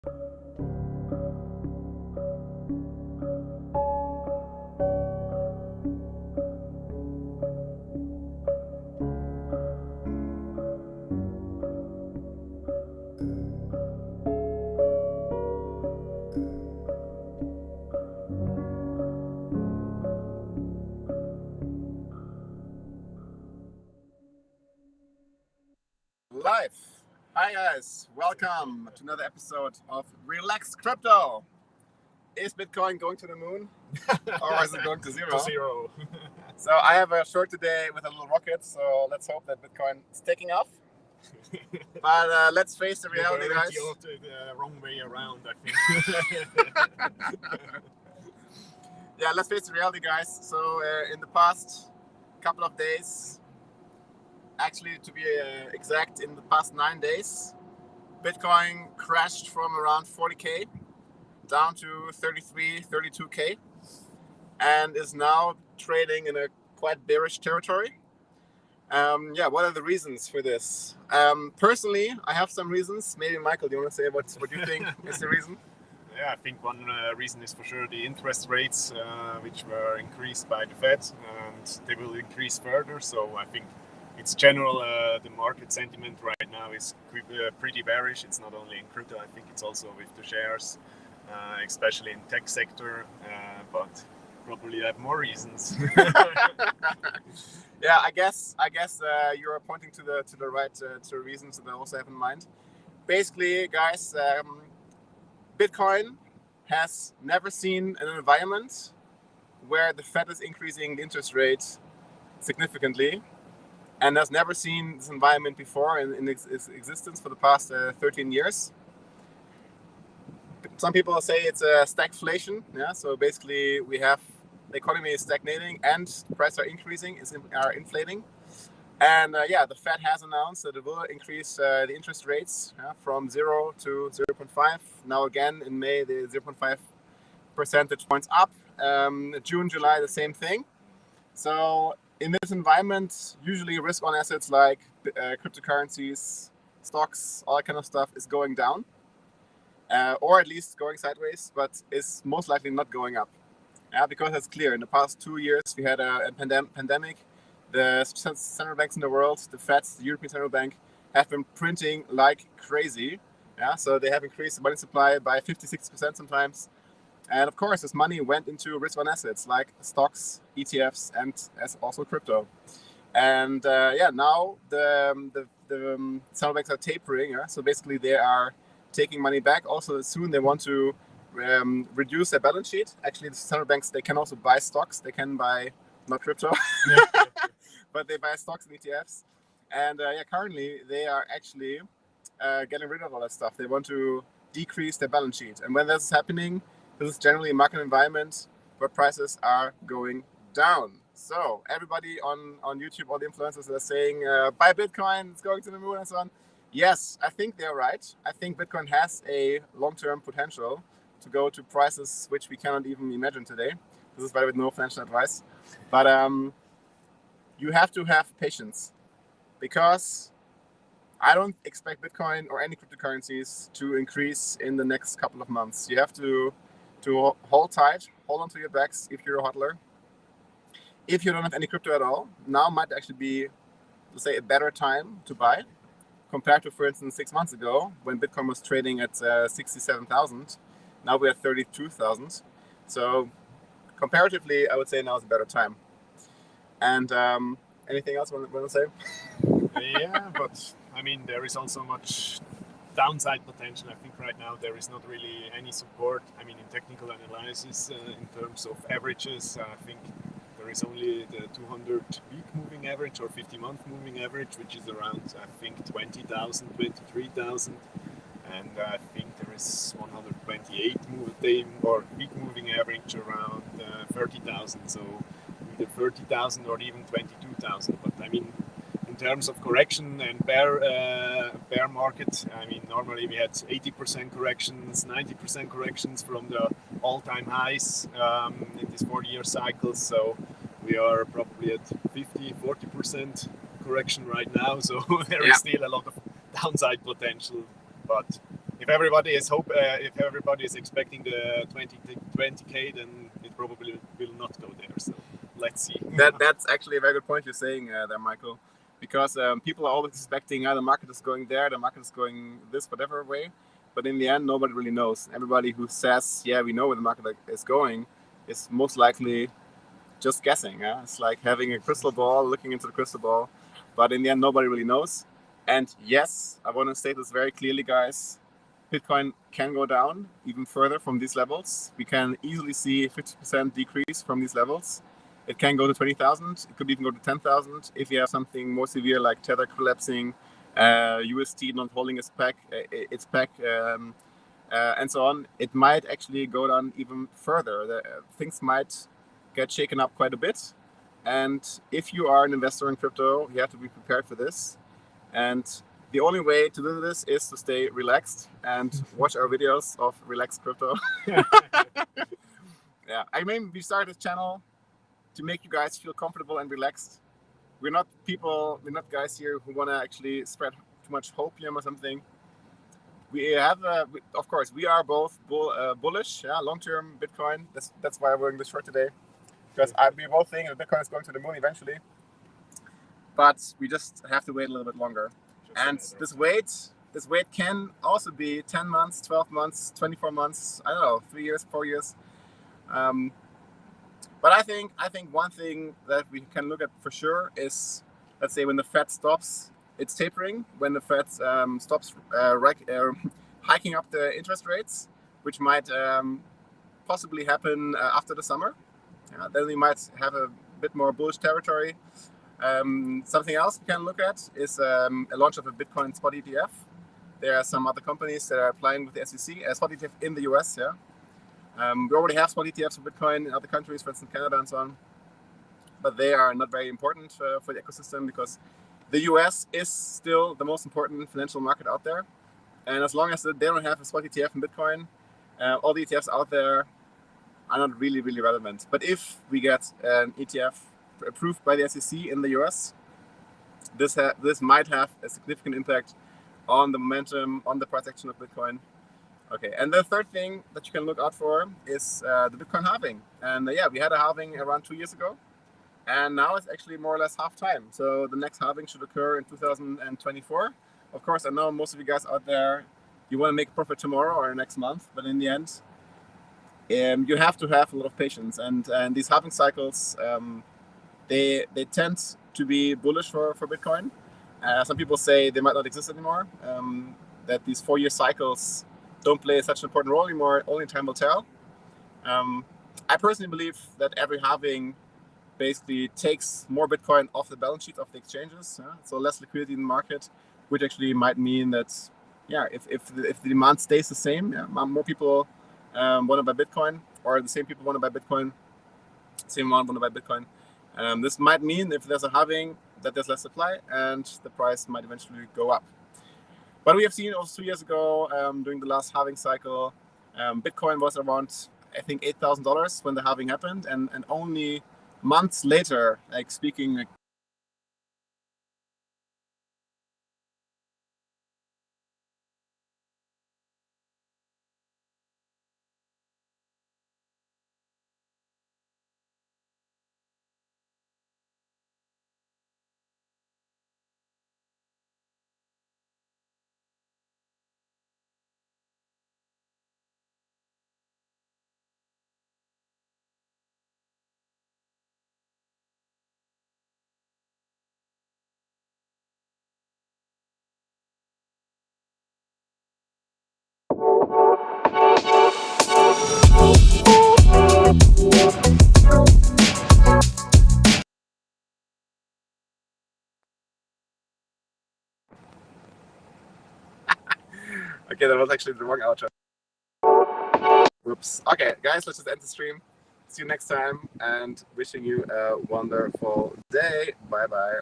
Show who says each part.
Speaker 1: Live. Hi guys, welcome to another episode of Relax Crypto. Is Bitcoin going to the moon or is it going to zero?
Speaker 2: To zero.
Speaker 1: So I have a short today with a little rocket, so let's hope that Bitcoin is taking off. But let's face the reality, guys.
Speaker 2: The wrong way around, I think.
Speaker 1: Yeah, let's face the reality, guys. So in the past couple of days, actually to be exact, in the past 9 days, Bitcoin crashed from around 40k down to 33, 32k, and is now trading in a quite bearish territory. What are the reasons for this? Personally, I have some reasons. Maybe Michael, do you want to say what you think is the reason?
Speaker 2: Yeah, I think one reason is for sure the interest rates, which were increased by the Fed, and they will increase further. So I think it's general, the market sentiment right now is pretty bearish. It's not only in crypto, I think it's also with the shares, especially in tech sector, but probably have more reasons.
Speaker 1: Yeah, I guess you are pointing to the right to reasons that I also have in mind. Basically, guys, Bitcoin has never seen an environment where the Fed is increasing the interest rate significantly, and has never seen this environment before in its existence for the past 13 years. Some people say it's a stagflation. Yeah, so basically we have the economy is stagnating and the prices are increasing, are inflating. And the Fed has announced that it will increase the interest rates from 0 to 0.5. Now again in May, the 0.5 percentage points up. June, July, the same thing. So in this environment, usually risk on assets like cryptocurrencies, stocks, all that kind of stuff is going down, or at least going sideways, but is most likely not going up. Yeah, because it's clear. In the past 2 years, we had a pandemic. The central banks in the world, the Fed, the European Central Bank, have been printing like crazy. Yeah, so they have increased the money supply by 50-60% sometimes. And of course, this money went into risk-on assets like stocks, ETFs, and as also crypto. And now the central banks are tapering. Yeah? So basically, they are taking money back. Also, soon they want to reduce their balance sheet. Actually, the central banks, they can also buy stocks. They can buy, not crypto, but they buy stocks and ETFs. And currently, they are actually getting rid of all that stuff. They want to decrease their balance sheet. And when this is happening, this is generally a market environment where prices are going down. So everybody on YouTube, all the influencers are saying, buy Bitcoin, it's going to the moon and so on. Yes, I think they're right. I think Bitcoin has a long-term potential to go to prices which we cannot even imagine today. This is by the way no financial advice. But you have to have patience, because I don't expect Bitcoin or any cryptocurrencies to increase in the next couple of months. You have to hold tight, hold on to your bags if you're a hodler. If you don't have any crypto at all, now might actually be, let's say, a better time to buy compared to, for instance, 6 months ago when Bitcoin was trading at 67,000. Now we're at 32,000. So comparatively, I would say now is a better time. And anything else you want to say?
Speaker 2: Yeah, but I mean, there is also much downside potential. I think right now there is not really any support. I mean, in technical analysis, in terms of averages, I think there is only the 200-week moving average or 50-month moving average, which is around, I think, 20,000, 23,000. And I think there is 128 day or week moving average around 30,000. So either 30,000 or even 22,000. But I mean, in terms of correction and bear market, I mean, normally we had 80% corrections, 90% corrections from the all-time highs in this 4-year cycle. So we are probably at 50-40% correction right now. So there is still a lot of downside potential. But if everybody is expecting the 20k, then it probably will not go there. So let's see.
Speaker 1: That's actually a very good point you're saying there, Michael, because people are always expecting the market is going there, the market is going this whatever way, but in the end nobody really knows. Everybody who says we know where the market is going is most likely just guessing. It's like having a crystal ball, looking into the crystal ball, but in the end nobody really knows. And yes, I want to state this very clearly, guys. Bitcoin can go down even further from these levels. We can easily see a 50% decrease from these levels. It can go to 20,000. It could even go to 10,000 if you have something more severe like Tether collapsing, UST not holding its peg, and so on. It might actually go down even further. Things might get shaken up quite a bit. And if you are an investor in crypto, you have to be prepared for this. And the only way to do this is to stay relaxed and watch our videos of relaxed crypto. I mean, we started this channel to make you guys feel comfortable and relaxed. We're not guys here who want to actually spread too much hopium or something. We have, of course, we are both bullish, long-term Bitcoin. That's why we're wearing this shirt today, because we both think that Bitcoin is going to the moon eventually. But we just have to wait a little bit longer. And this wait can also be 10 months, 12 months, 24 months, I don't know, 3 years, 4 years. But I think one thing that we can look at for sure is, let's say, when the Fed stops its tapering, when the Fed stops hiking up the interest rates, which might possibly happen after the summer. Then we might have a bit more bullish territory. Something else we can look at is a launch of a Bitcoin spot ETF. There are some other companies that are applying with the SEC, a spot ETF in the US. We already have spot ETFs for Bitcoin in other countries, for instance, Canada and so on. But they are not very important for the ecosystem, because the US is still the most important financial market out there. And as long as they don't have a spot ETF in Bitcoin, all the ETFs out there are not really, really relevant. But if we get an ETF approved by the SEC in the US, this might have a significant impact on the momentum, on the price action of Bitcoin. Okay, and the third thing that you can look out for is the Bitcoin halving. And we had a halving around 2 years ago, and now it's actually more or less half time. So the next halving should occur in 2024. Of course, I know most of you guys out there, you want to make a profit tomorrow or next month, but in the end, you have to have a lot of patience. And these halving cycles, they tend to be bullish for Bitcoin. Some people say they might not exist anymore, that these 4-year cycles don't play such an important role anymore. Only time will tell. I personally believe that every halving basically takes more Bitcoin off the balance sheet of the exchanges, so less liquidity in the market, which actually might mean that, if the demand stays the same, more people want to buy Bitcoin, or the same people want to buy Bitcoin, same amount want to buy Bitcoin. This might mean if there's a halving that there's less supply and the price might eventually go up. But we have seen also 2 years ago, during the last halving cycle, Bitcoin was around, I think, $8,000 when the halving happened, and only months later, speaking Okay, that was actually the wrong outro. Whoops. Okay, guys, let's just end the stream. See you next time, and wishing you a wonderful day. Bye-bye.